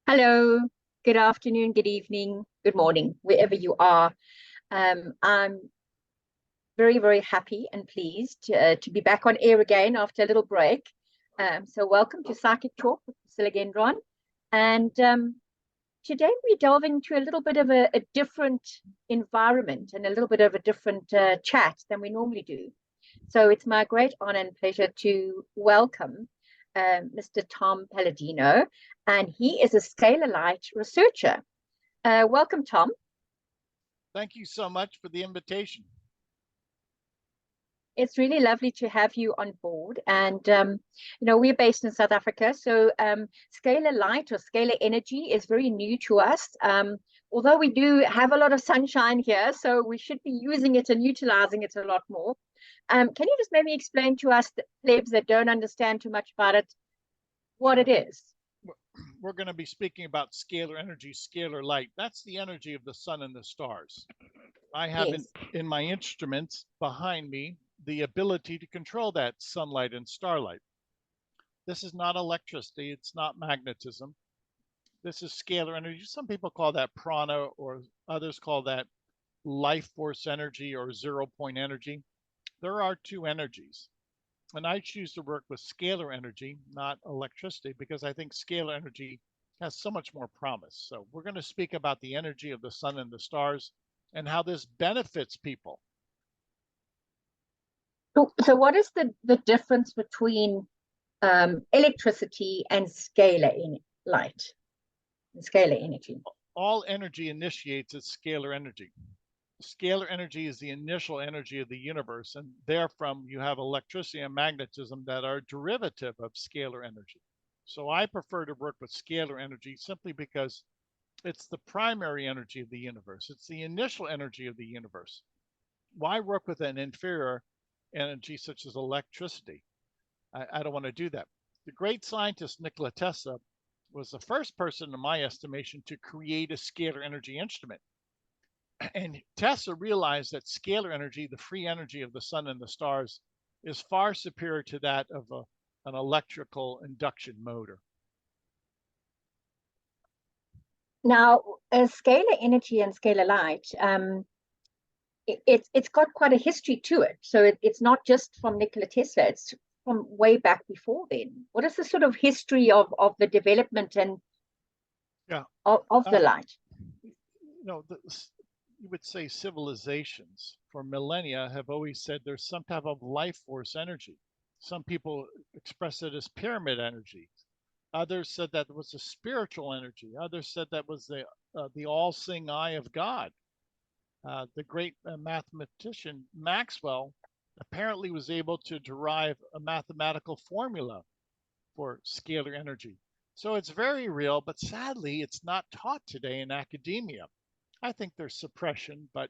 Hello, good afternoon, good evening, good morning, wherever you are. I'm very, very happy and pleased to be back on air again after a little break. So welcome to Psychic Talk with Priscilla Gendron. And today we're delving into a little bit of a different environment and a little bit of a different chat than we normally do. So it's my great honor and pleasure to welcome Mr. Tom Paladino, and he is a Scalar Light Researcher. Welcome, Tom. Thank you so much for the invitation. It's really lovely to have you on board. And, we're based in South Africa, so scalar light or scalar energy is very new to us. Although we do have a lot of sunshine here, so we should be using it and utilizing it a lot more. Can you just maybe explain to us, the plebs that don't understand too much about it, what it is? We're going to be speaking about scalar energy, scalar light. That's the energy of the sun and the stars. I have in my instruments behind me the ability to control that sunlight and starlight. This is not electricity. It's not magnetism. This is scalar energy. Some people call that prana, or others call that life force energy or 0-point energy. There are two energies. And I choose to work with scalar energy, not electricity, because I think scalar energy has so much more promise. So we're going to speak about the energy of the sun and the stars and how this benefits people. So what is the difference between electricity and scalar light, and scalar energy? All energy initiates its scalar energy. Scalar energy is the initial energy of the universe, and therefrom you have electricity and magnetism that are derivative of scalar energy. So I prefer to work with scalar energy simply because it's the primary energy of the universe. It's the initial energy of the universe. Why work with an inferior energy such as electricity? I don't want to do that. The great scientist Nikola Tesla was the first person, in my estimation, to create a scalar energy instrument. And Tesla realized that scalar energy, the free energy of the sun and the stars, is far superior to that of an electrical induction motor. Now, scalar energy and scalar light, it's got quite a history to it. So it's not just from Nikola Tesla, it's from way back before then. What is the sort of history of the development and of the light? You would say civilizations for millennia have always said there's some type of life force energy. Some people express it as pyramid energy. Others said that was a spiritual energy. Others said that was the all-seeing eye of God. The great mathematician Maxwell apparently was able to derive a mathematical formula for scalar energy. So it's very real, but sadly, it's not taught today in academia. I think there's suppression, but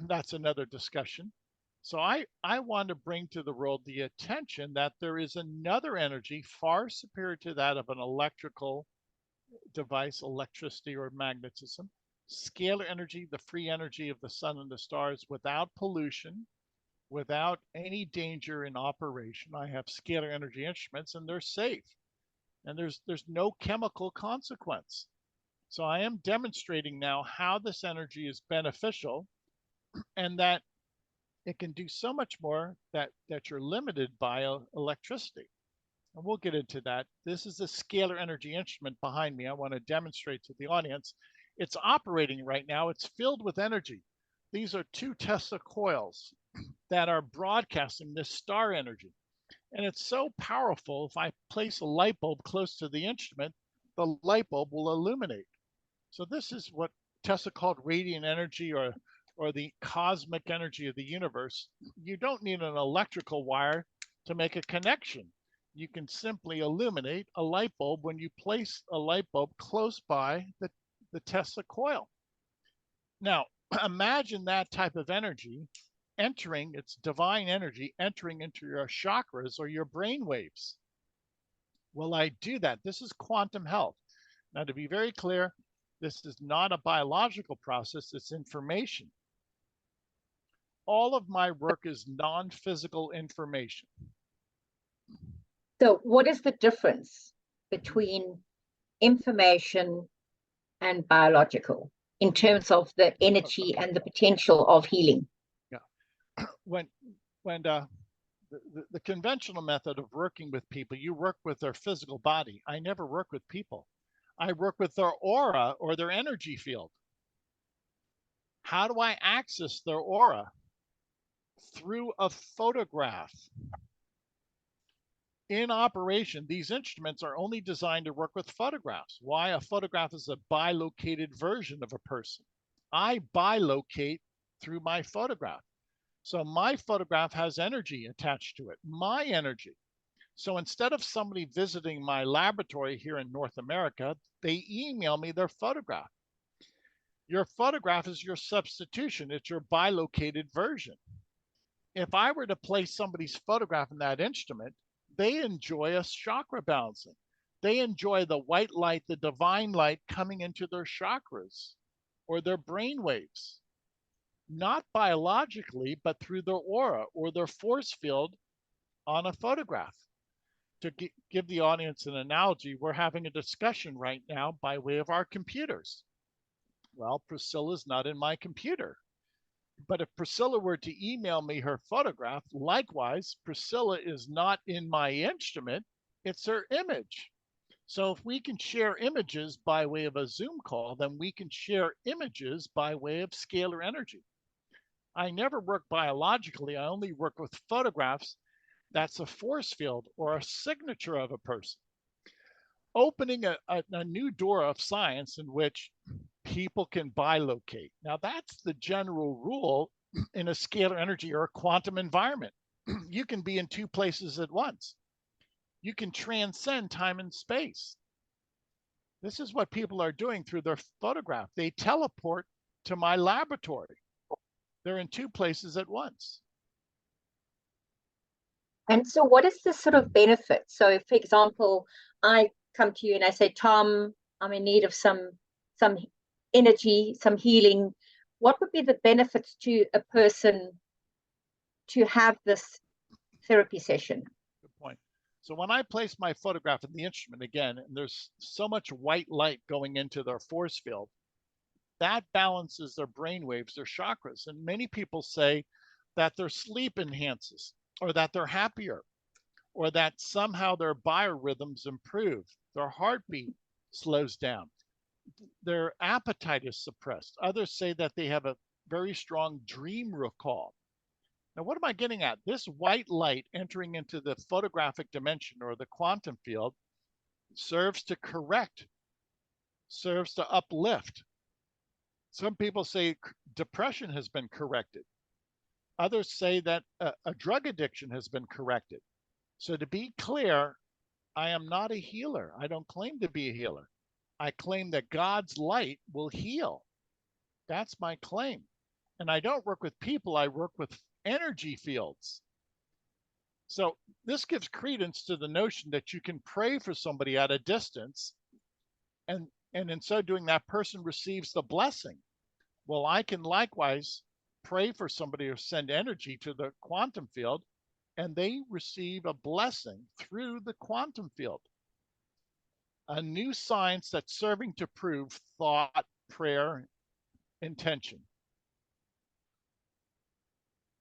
that's another discussion. So I want to bring to the world the attention that there is another energy far superior to that of an electrical device, electricity or magnetism. Scalar energy, the free energy of the sun and the stars, without pollution, without any danger in operation. I have scalar energy instruments and they're safe. And there's no chemical consequence. So I am demonstrating now how this energy is beneficial and that it can do so much more that you're limited by electricity. And we'll get into that. This is a scalar energy instrument behind me. I want to demonstrate to the audience. It's operating right now. It's filled with energy. These are 2 Tesla coils that are broadcasting this star energy. And it's so powerful, if I place a light bulb close to the instrument, the light bulb will illuminate. So this is what Tesla called radiant energy or the cosmic energy of the universe. You don't need an electrical wire to make a connection. You can simply illuminate a light bulb when you place a light bulb close by the Tesla coil. Now, imagine that type of energy entering, it's divine energy, entering into your chakras or your brain waves. Will I do that? This is quantum health. Now, to be very clear, this is not a biological process, it's information. All of my work is non-physical information. So what is the difference between information, and biological in terms of the energy and the potential of healing. Yeah. When the conventional method of working with people, you work with their physical body. I never work with people. I work with their aura or their energy field. How do I access their aura? Through a photograph. In operation, these instruments are only designed to work with photographs. Why? A photograph is a bilocated version of a person. I bilocate through my photograph. So my photograph has energy attached to it, my energy. So instead of somebody visiting my laboratory here in North America, they email me their photograph. Your photograph is your substitution. It's your bilocated version. If I were to place somebody's photograph in that instrument, they enjoy a chakra balancing. They enjoy the white light, the divine light coming into their chakras or their brain waves. Not biologically, but through their aura or their force field on a photograph. To give the audience an analogy, we're having a discussion right now by way of our computers. Well, Priscilla's not in my computer. But if Priscilla were to email me her photograph, likewise, Priscilla is not in my instrument, it's her image. So if we can share images by way of a Zoom call, then we can share images by way of scalar energy. I never work biologically, I only work with photographs. That's a force field or a signature of a person. Opening a new door of science in which people can bilocate. Now that's the general rule in a scalar energy or a quantum environment. You can be in two places at once. You can transcend time and space. This is what people are doing through their photograph. They teleport to my laboratory. They're in two places at once. And so what is the sort of benefit? So if, for example, I come to you and I say, Tom, I'm in need of some energy, some healing. What would be the benefits to a person to have this therapy session? Good point. So when I place my photograph in the instrument again, and there's so much white light going into their force field, that balances their brain waves, their chakras. And many people say that their sleep enhances, or that they're happier, or that somehow their biorhythms improve, their heartbeat slows down, their appetite is suppressed. Others say that they have a very strong dream recall. Now, what am I getting at? This white light entering into the photographic dimension or the quantum field serves to correct, serves to uplift. Some people say depression has been corrected. Others say that a drug addiction has been corrected. So to be clear, I am not a healer. I don't claim to be a healer. I claim that God's light will heal. That's my claim. And I don't work with people, I work with energy fields. So this gives credence to the notion that you can pray for somebody at a distance, and in so doing, that person receives the blessing. Well, I can likewise pray for somebody or send energy to the quantum field, and they receive a blessing through the quantum field. A new science that's serving to prove thought, prayer, intention.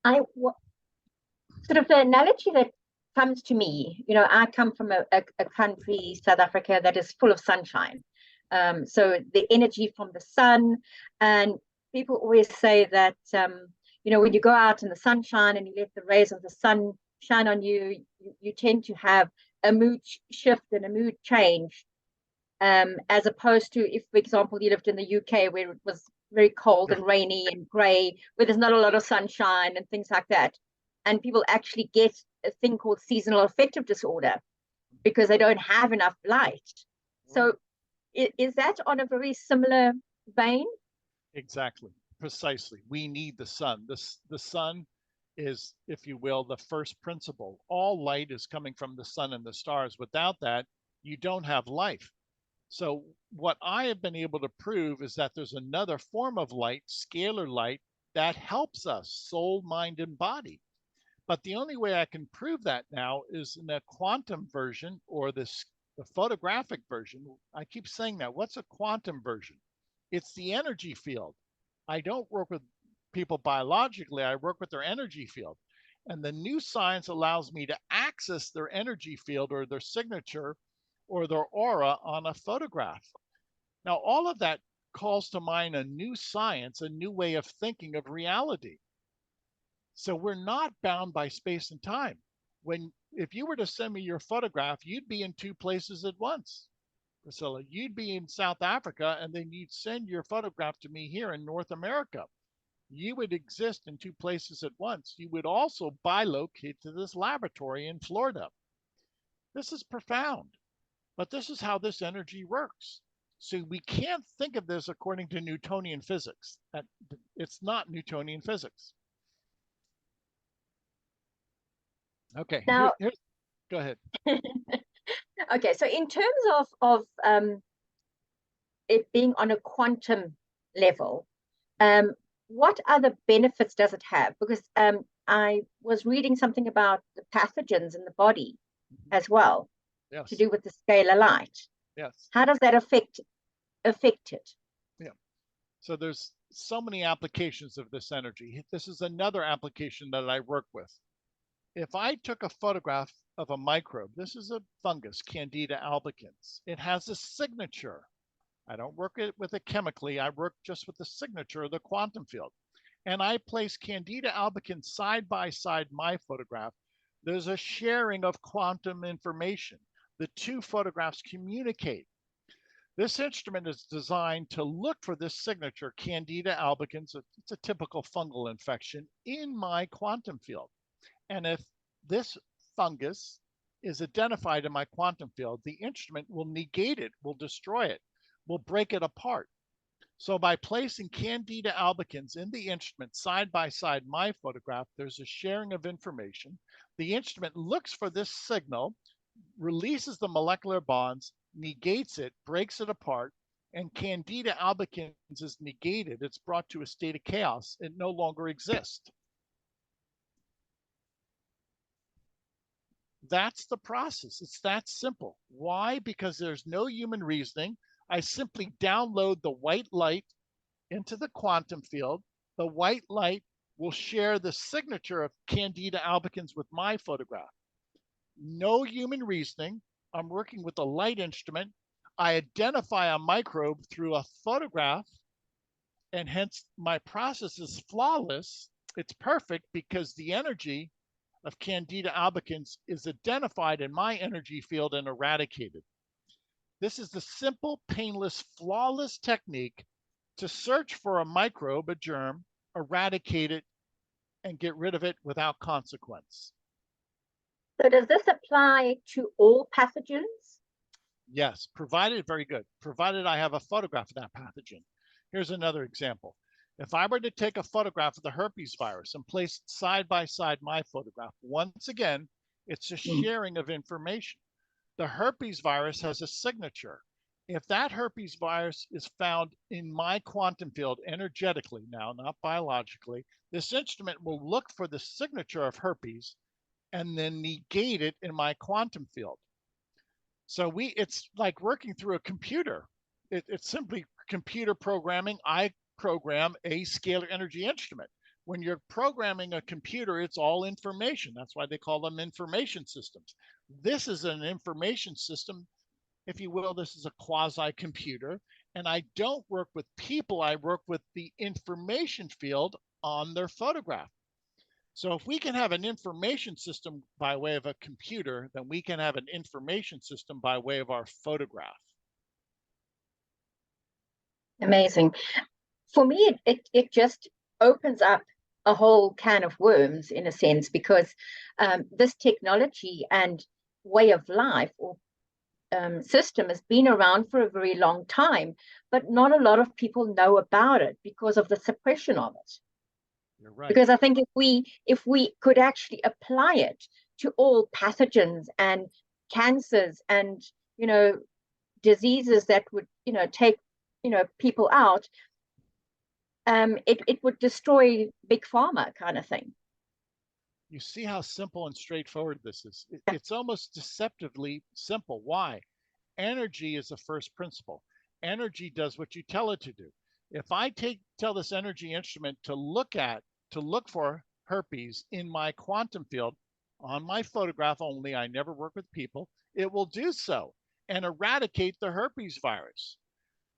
Sort of the analogy that comes to me, I come from a country, South Africa, that is full of sunshine. So the energy from the sun, and people always say that, when you go out in the sunshine and you let the rays of the sun shine on you, you tend to have a mood shift and a mood change, as opposed to if, for example, you lived in the UK where it was very cold and rainy and grey, where there's not a lot of sunshine and things like that. And people actually get a thing called seasonal affective disorder because they don't have enough light. So is that on a very similar vein? Exactly, precisely. We need the sun. The sun is, if you will, the first principle. All light is coming from the sun and the stars. Without that, you don't have life. So what I have been able to prove is that there's another form of light, scalar light, that helps us, soul, mind, and body. But the only way I can prove that now is in a quantum version or this The photographic version, I keep saying that. What's a quantum version? It's the energy field. I don't work with people biologically, I work with their energy field. And the new science allows me to access their energy field or their signature or their aura on a photograph. Now, all of that calls to mind a new science, a new way of thinking of reality. So we're not bound by space and time. If you were to send me your photograph, you'd be in two places at once, Priscilla. You'd be in South Africa, and then you'd send your photograph to me here in North America. You would exist in two places at once. You would also bilocate to this laboratory in Florida. This is profound, but this is how this energy works. So we can't think of this according to Newtonian physics. It's not Newtonian physics. Okay, Now, go ahead. Okay, so in terms of it being on a quantum level, what other benefits does it have? Because I was reading something about the pathogens in the body as well, yes, to do with the scalar light. Yes. How does that affect it? Yeah. So there's so many applications of this energy. This is another application that I work with. If I took a photograph of a microbe, this is a fungus, Candida albicans. It has a signature. I don't work with it chemically. I work just with the signature of the quantum field. And I place Candida albicans side by side my photograph. There's a sharing of quantum information. The two photographs communicate. This instrument is designed to look for this signature, Candida albicans. It's a typical fungal infection in my quantum field. And if this fungus is identified in my quantum field, the instrument will negate it, will destroy it, will break it apart. So by placing Candida albicans in the instrument side by side my photograph, there's a sharing of information. The instrument looks for this signal, releases the molecular bonds, negates it, breaks it apart, and Candida albicans is negated. It's brought to a state of chaos. It no longer exists. That's the process. It's that simple. Why? Because there's no human reasoning. I simply download the white light into the quantum field. The white light will share the signature of Candida albicans with my photograph. No human reasoning. I'm working with a light instrument. I identify a microbe through a photograph, and hence my process is flawless. It's perfect because the energy of Candida albicans is identified in my energy field and eradicated. This is the simple, painless, flawless technique to search for a microbe, a germ, eradicate it, and get rid of it without consequence. So does this apply to all pathogens? Yes, provided, very good, provided I have a photograph of that pathogen. Here's another example. If I were to take a photograph of the herpes virus and place it side by side my photograph, once again, it's a sharing of information. The herpes virus has a signature. If that herpes virus is found in my quantum field energetically now, not biologically, this instrument will look for the signature of herpes and then negate it in my quantum field. So it's like working through a computer. It's simply computer programming. I program a scalar energy instrument. When you're programming a computer, it's all information. That's why they call them information systems. This is an information system, if you will. This is a quasi-computer. And I don't work with people. I work with the information field on their photograph. So if we can have an information system by way of a computer, then we can have an information system by way of our photograph. Amazing. For me, it just opens up a whole can of worms in a sense, because this technology and way of life or system has been around for a very long time, but not a lot of people know about it because of the suppression of it. You're right. Because I think if we could actually apply it to all pathogens and cancers and diseases that would take people out, it would destroy big pharma kind of thing. You see how simple and straightforward this is. It's almost deceptively simple. Why? Energy is the first principle. Energy does what you tell it to do. If I tell this energy instrument to look for herpes in my quantum field on my photograph only, I never work with people, it will do so and eradicate the herpes virus.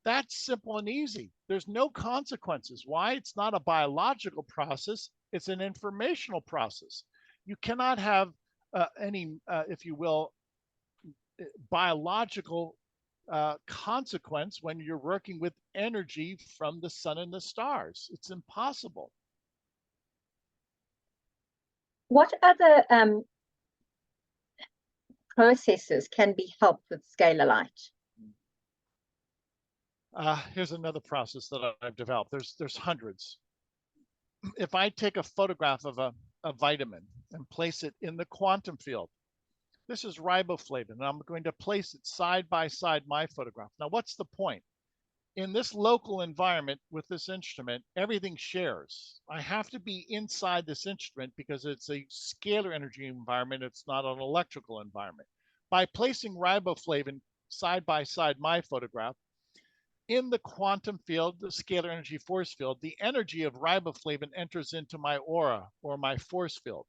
That's simple and easy. There's no consequences. Why? It's not a biological process, it's an informational process. You cannot have if you will, biological consequence when you're working with energy from the sun and the stars. It's impossible. What other processes can be helped with scalar light? Here's another process that I've developed. There's hundreds. If I take a photograph of a vitamin and place it in the quantum field, this is riboflavin, and I'm going to place it side by side my photograph. Now, what's the point? In this local environment with this instrument, everything shares. I have to be inside this instrument because it's a scalar energy environment. It's not an electrical environment. By placing riboflavin side by side my photograph, in the quantum field, the scalar energy force field, the energy of riboflavin enters into my aura or my force field.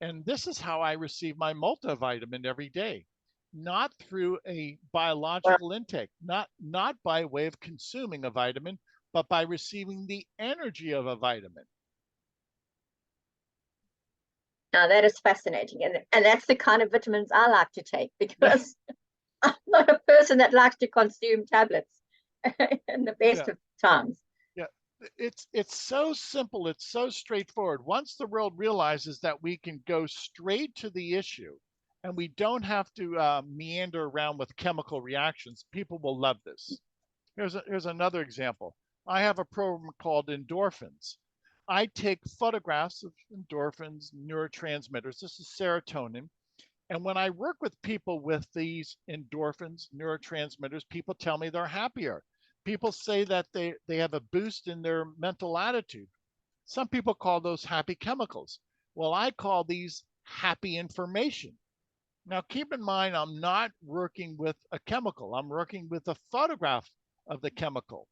And this is how I receive my multivitamin every day, not through a biological intake, not by way of consuming a vitamin, but by receiving the energy of a vitamin. Now that is fascinating. And that's the kind of vitamins I like to take, because I'm not a person that likes to consume tablets in the best of times. Yeah, it's so simple. It's so straightforward. Once the world realizes that we can go straight to the issue and we don't have to meander around with chemical reactions, people will love this. Here's another example. I have a program called Endorphins. I take photographs of endorphins, neurotransmitters. This is serotonin. And when I work with people with these endorphins, neurotransmitters, people tell me they're happier. People say that they have a boost in their mental attitude. Some people call those happy chemicals. Well, I call these happy information. Now, keep in mind, I'm not working with a chemical. I'm working with a photograph of the chemical.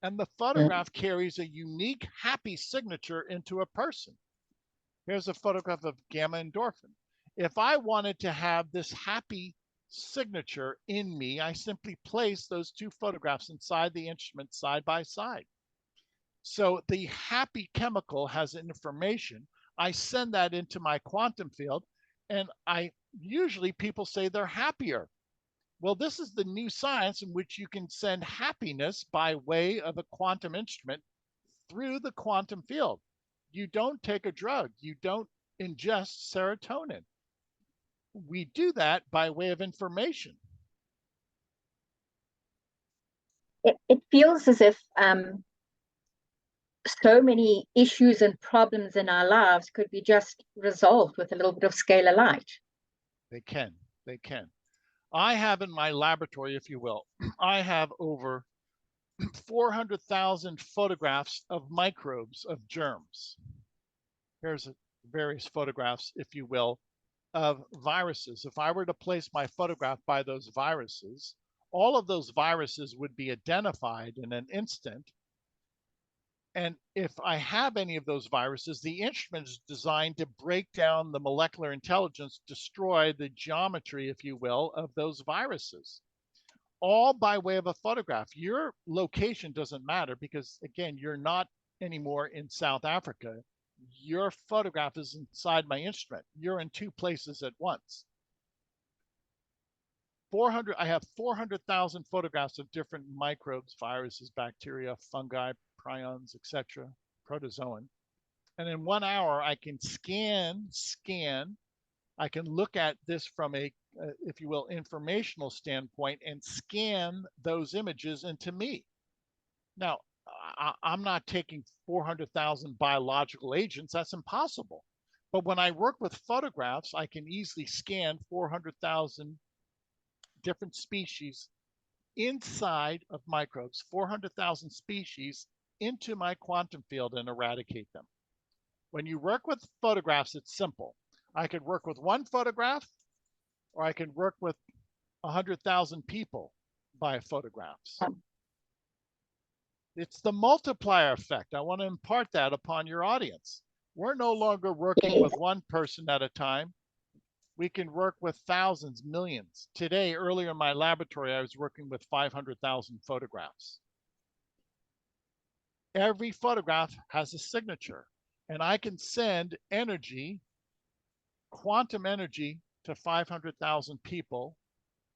And the photograph carries a unique happy signature into a person. Here's a photograph of gamma endorphin. If I wanted to have this happy signature in me, I simply place those two photographs inside the instrument side by side. So the happy chemical has information. I send that into my quantum field, and usually people say they're happier. Well, this is the new science in which you can send happiness by way of a quantum instrument through the quantum field. You don't take a drug. You don't ingest serotonin. We do that by way of information. It feels as if so many issues and problems in our lives could be just resolved with a little bit of scalar light. They can. I have in my laboratory, if you will, I have over 400,000 photographs of microbes, of germs. Here's various photographs, if you will, of viruses. If I were to place my photograph by those viruses, all of those viruses would be identified in an instant. And if I have any of those viruses, the instrument is designed to break down the molecular intelligence, destroy the geometry, if you will, of those viruses, all by way of a photograph. Your location doesn't matter because, again, you're not anymore in South Africa. Your photograph is inside my instrument. You're in two places at once. I have 400,000 photographs of different microbes, viruses, bacteria, fungi, prions, etc., protozoan. And in 1 hour, I can scan. I can look at this from a, if you will, informational standpoint and scan those images into me. Now, I'm not taking 400,000 biological agents. That's impossible. But when I work with photographs, I can easily scan 400,000 different species inside of microbes, 400,000 species into my quantum field and eradicate them. When you work with photographs, it's simple. I could work with one photograph, or I can work with 100,000 people by photographs. Um, It's the multiplier effect. I want to impart that upon your audience. We're no longer working yes. with one person at a time. We can work with thousands, millions. Today, earlier in my laboratory, I was working with 500,000 photographs. Every photograph has a signature, and I can send energy, quantum energy, to 500,000 people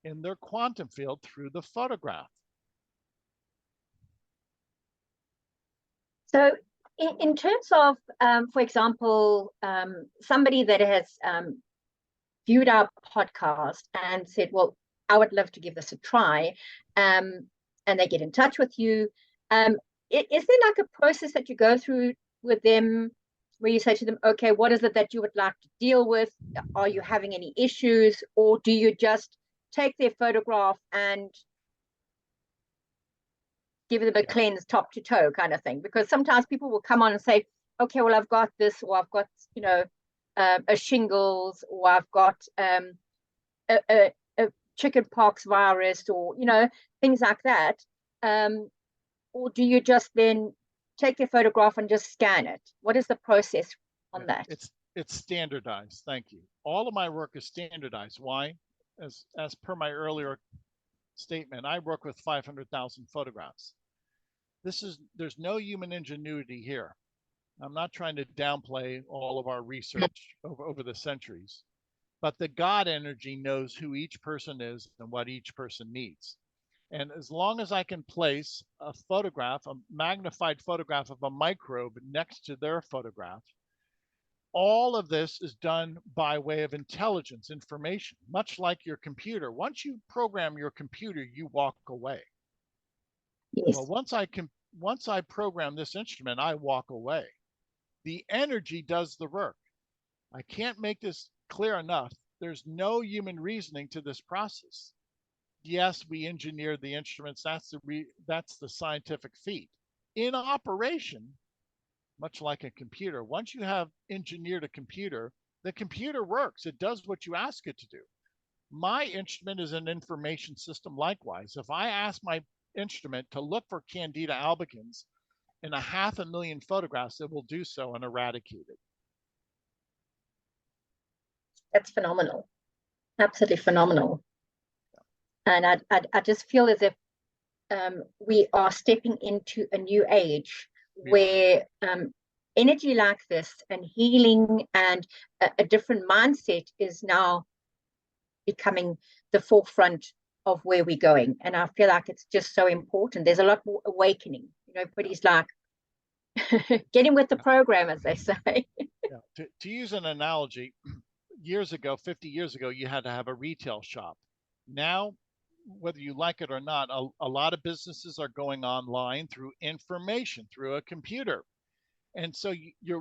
in their quantum field through the photograph. So in terms of, for example, somebody that has viewed our podcast and said, well, I would love to give this a try, and they get in touch with you, is there like a process that you go through with them where you say to them, okay, what is it that you would like to deal with? Are you having any issues? Or do you just take their photograph and give them a cleanse top to toe kind of thing? Because sometimes people will come on and say, okay, well, I've got this, or I've got, a shingles, or I've got a chicken pox virus, or, things like that. Or do you just then take your photograph and just scan it? What is the process on that? It's standardized. Thank you. All of my work is standardized. Why? As per my earlier statement, I work with 500,000 photographs. There's no human ingenuity here. I'm not trying to downplay all of our research over the centuries, but the God energy knows who each person is and what each person needs. And as long as I can place a photograph, a magnified photograph of a microbe next to their photograph, all of this is done by way of intelligence, information, much like your computer. Once you program your computer, you walk away. Yes. Well, once I program this instrument, I walk away. The energy does the work. I can't make this clear enough. There's no human reasoning to this process. Yes, we engineered the instruments. That's the scientific feat. In operation, much like a computer, once you have engineered a computer, the computer works. It does what you ask it to do. My instrument is an information system likewise. If I ask my instrument to look for Candida albicans in 500,000 photographs, it will do so and eradicate it. That's phenomenal. Absolutely phenomenal. And I just feel as if we are stepping into a new age where energy like this and healing and a different mindset is now becoming the forefront of where we're going. And I feel like it's just so important. There's a lot more awakening. Everybody's like getting with the program, as they say. To use an analogy, years ago, 50 years ago, you had to have a retail shop. Now, whether you like it or not, a lot of businesses are going online through information, through a computer. And so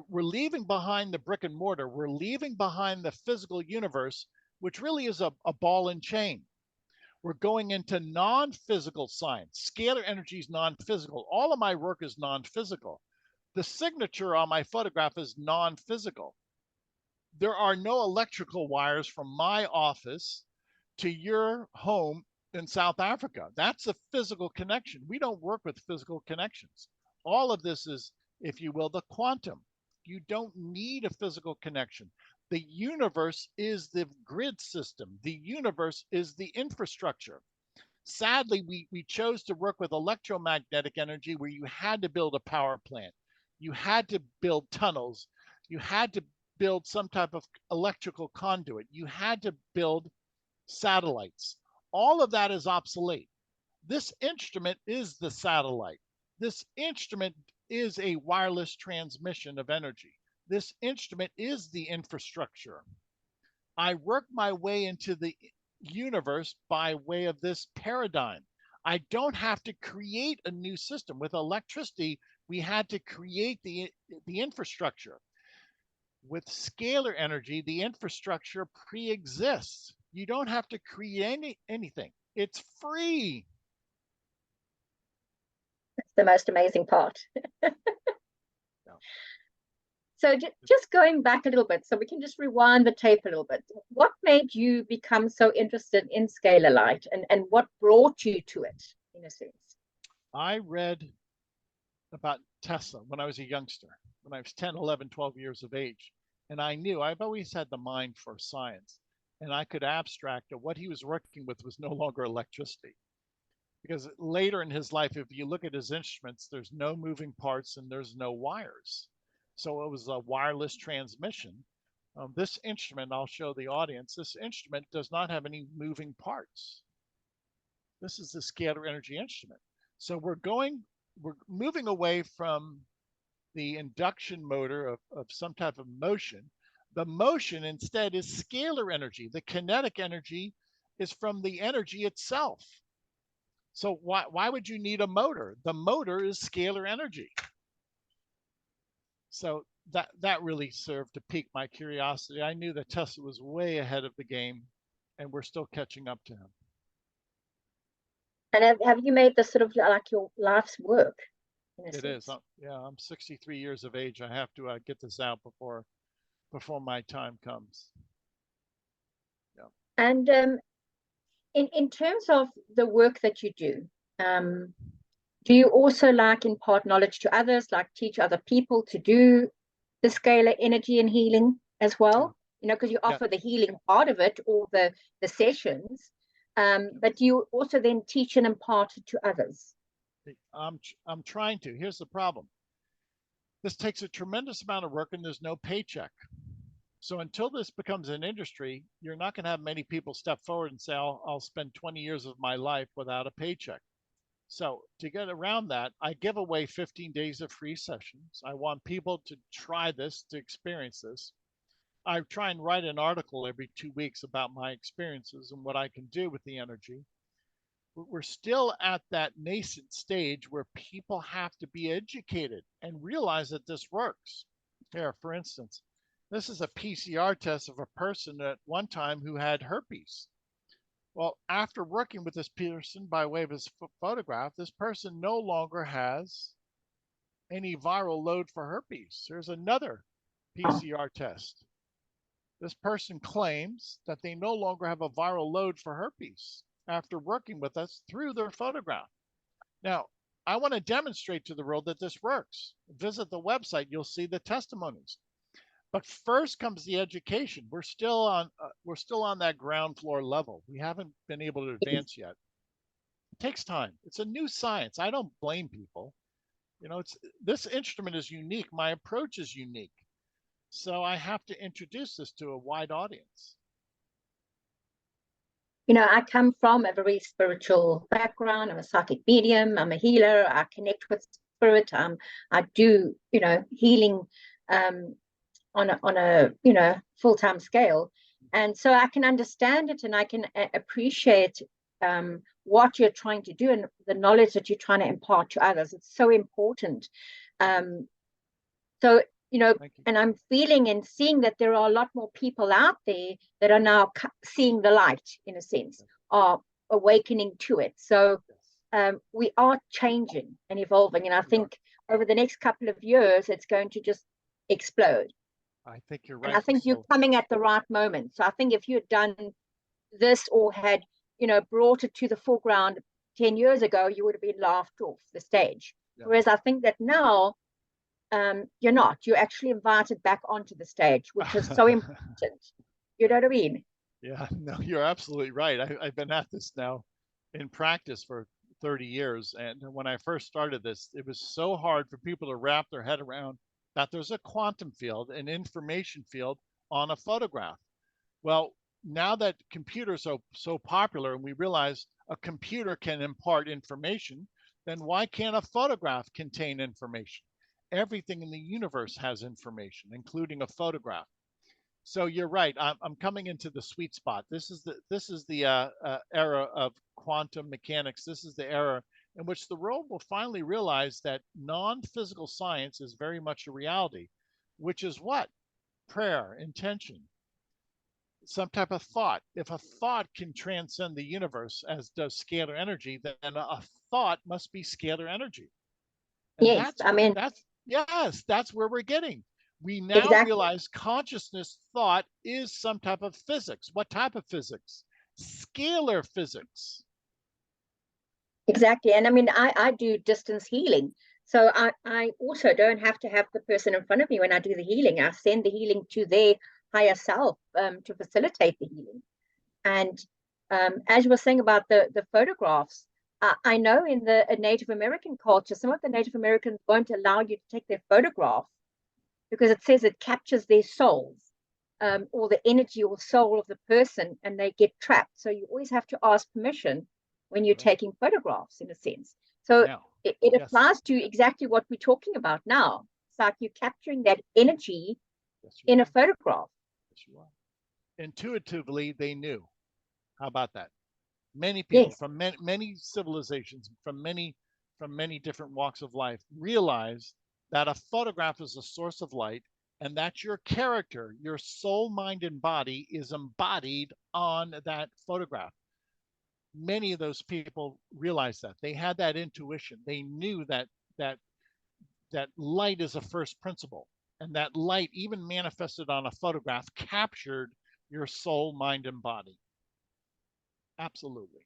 we're leaving behind the brick and mortar. We're leaving behind the physical universe, which really is a ball and chain. We're going into non-physical science. Scalar energy is non-physical. All of my work is non-physical. The signature on my photograph is non-physical. There are no electrical wires from my office to your home in South Africa. That's a physical connection. We don't work with physical connections. All of this is, if you will, the quantum. You don't need a physical connection. The universe is the grid system. The universe is the infrastructure. Sadly, we chose to work with electromagnetic energy where you had to build a power plant. You had to build tunnels. You had to build some type of electrical conduit. You had to build satellites. All of that is obsolete. This instrument is the satellite. This instrument is a wireless transmission of energy. This instrument is the infrastructure. I work my way into the universe by way of this paradigm. I don't have to create a new system. With electricity, we had to create the infrastructure. With scalar energy, the infrastructure pre-exists. You don't have to create anything. It's free. That's the most amazing part. So just going back a little bit, so we can just rewind the tape a little bit. What made you become so interested in scalar light, and what brought you to it, in a sense? I read about Tesla when I was a youngster, when I was 10, 11, 12 years of age. And I knew I've always had the mind for science. And I could abstract that what he was working with was no longer electricity. Because later in his life, if you look at his instruments, there's no moving parts and there's no wires. So it was a wireless transmission. This instrument, I'll show the audience, this instrument does not have any moving parts. This is the scalar energy instrument. So we're moving away from the induction motor of some type of motion. The motion instead is scalar energy. The kinetic energy is from the energy itself. So why would you need a motor? The motor is scalar energy. So that really served to pique my curiosity. I knew that Tesla was way ahead of the game, and we're still catching up to him. And have you made this sort of like your life's work? It is. Yeah, I'm 63 years of age. I have to get this out before my time comes. Yeah. And in terms of the work that you do you also like impart knowledge to others, like teach other people to do the scalar energy and healing as well? You know, because you offer the healing part of it, or the sessions, but you also then teach and impart it to others. I'm trying to. Here's the problem. This takes a tremendous amount of work and there's no paycheck. So until this becomes an industry, you're not going to have many people step forward and say, I'll spend 20 years of my life without a paycheck. So to get around that, I give away 15 days of free sessions. I want people to try this, to experience this. I try and write an article every 2 weeks about my experiences and what I can do with the energy. We're still at that nascent stage where people have to be educated and realize that this works. Here, for instance, this is a PCR test of a person at one time who had herpes. Well, after working with this person by way of his photograph, this person no longer has any viral load for herpes. There's another PCR test. This person claims that they no longer have a viral load for herpes after working with us through their photograph. Now, I want to demonstrate to the world that this works. Visit the website, you'll see the testimonies. But first comes the education. We're still on that ground floor level. We haven't been able to advance yet. It takes time. It's a new science. I don't blame people. You know, this instrument is unique. My approach is unique. So I have to introduce this to a wide audience. You know, I come from a very spiritual background. I'm a psychic medium. I'm a healer. I connect with spirit. I do, you know, healing on a full-time scale, and so I can understand it, and I can appreciate what you're trying to do and the knowledge that you're trying to impart to others. It's so important. So you know, and I'm feeling and seeing that there are a lot more people out there that are now seeing the light, in a sense, are awakening to it. So we are changing and evolving, and I think over the next couple of years, it's going to just explode. I think you're right. And I think you're coming at the right moment. So I think if you had done this, or had, you know, brought it to the foreground 10 years ago, you would have been laughed off the stage. Yeah. Whereas I think that now you're not. You're actually invited back onto the stage, which is so important. You know what I mean? Yeah, no, you're absolutely right. I've been at this now in practice for 30 years. And when I first started this, it was so hard for people to wrap their head around that there's a quantum field, an information field on a photograph. Well, now that computers are so popular and we realize a computer can impart information, then why can't a photograph contain information? Everything in the universe has information, including a photograph. So you're right. I'm coming into the sweet spot. This is the era of quantum mechanics. This is the era in which the world will finally realize that non-physical science is very much a reality, which is what? Prayer, intention, some type of thought. If a thought can transcend the universe, as does scalar energy, then a thought must be scalar energy. And yes, that's where we're getting. We now Exactly. realize consciousness thought is some type of physics. What type of physics? Scalar physics. Exactly. And I mean, I do distance healing. So I also don't have to have the person in front of me when I do the healing. I send the healing to their higher self to facilitate the healing. And as you were saying about the photographs, I know in the Native American culture, some of the Native Americans won't allow you to take their photograph because it says it captures their souls, or the energy or soul of the person, and they get trapped. So you always have to ask permission when you're taking photographs, in a sense. So Now, it yes. applies to exactly what we're talking about now. It's like you're capturing that energy in a photograph. Yes, you are. Intuitively, they knew. How about that? Many people from many civilizations, from many different walks of life, realize that a photograph is a source of light, and that your character, your soul, mind, and body is embodied on that photograph. Many of those people realized that. They had that intuition. They knew that light is a first principle, and that light, even manifested on a photograph, captured your soul, mind, and body. Absolutely.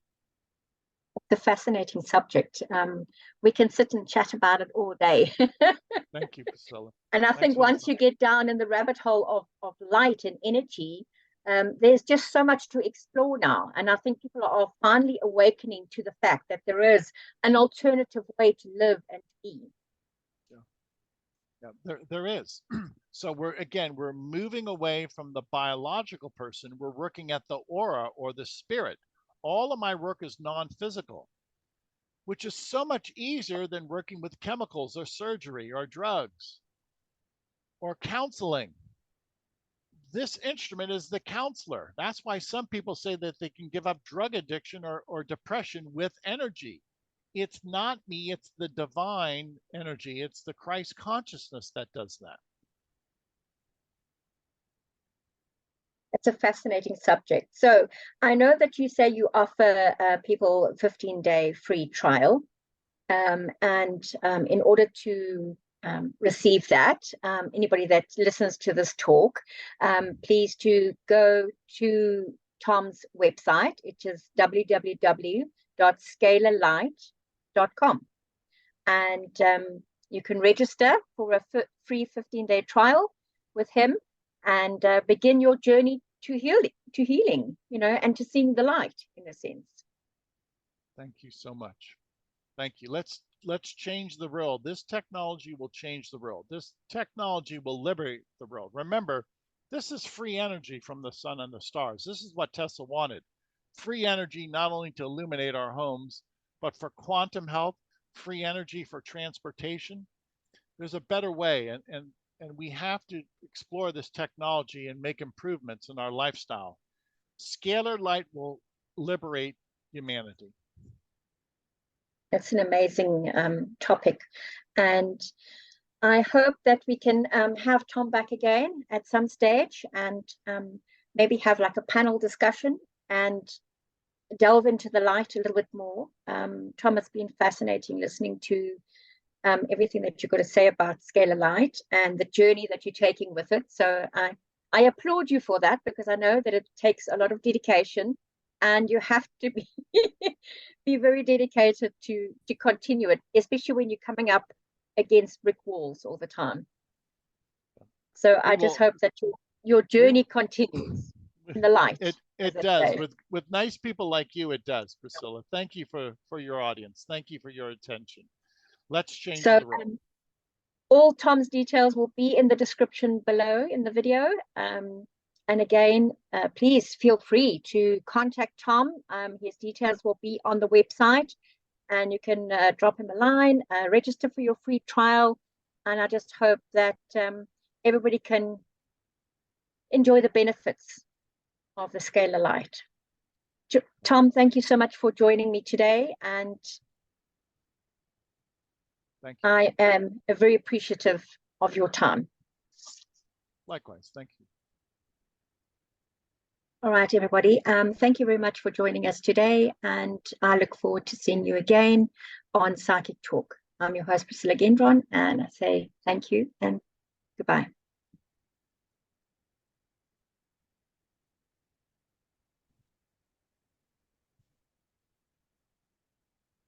It's a fascinating subject. We can sit and chat about it all day. Thank you, Priscilla. And I think once you get down in the rabbit hole of light and energy, there's just so much to explore now. And I think people are finally awakening to the fact that there is an alternative way to live and be. Yeah, there is. So we're moving away from the biological person. We're working at the aura or the spirit. All of my work is non-physical, which is so much easier than working with chemicals or surgery or drugs or counseling. This instrument is the counselor. That's why some people say that they can give up drug addiction or depression with energy. It's not me, it's the divine energy. It's the Christ consciousness that does that. It's a fascinating subject. So I know that you say you offer people 15-day free trial. And in order to receive that, anybody that listens to this talk, please to go to Tom's website, which is www.scalarlight.com. And you can register for a free 15-day trial with him and begin your journey to healing, and to seeing the light, in a sense. Thank you so much. Thank you. Let's change the world. This technology will change the world. This technology will liberate the world. Remember, this is free energy from the sun and the stars. This is what Tesla wanted. Free energy, not only to illuminate our homes, but for quantum health, free energy for transportation. There's a better way, and we have to explore this technology and make improvements in our lifestyle. Scalar Light will liberate humanity. That's an amazing topic. And I hope that we can have Tom back again at some stage and maybe have like a panel discussion and delve into the light a little bit more. Tom, it's been fascinating listening to everything that you've got to say about Scalar Light and the journey that you're taking with it. So I applaud you for that, because I know that it takes a lot of dedication, and you have to be very dedicated to continue it, especially when you're coming up against brick walls all the time. So I just hope that your journey continues in the light. It does. With nice people like you, it does, Priscilla. Thank you for your audience. Thank you for your attention. Let's change the world. All Tom's details will be in the description below in the video. And again, please feel free to contact Tom. His details will be on the website, and you can drop him a line, register for your free trial. And I just hope that everybody can enjoy the benefits of the Scalar Light. Tom, thank you so much for joining me today. And thank you. I am very appreciative of your time. Likewise, thank you. All right, everybody. Thank you very much for joining us today, and I look forward to seeing you again on Psychic Talk. I'm your host, Priscilla Gendron, and I say thank you and goodbye.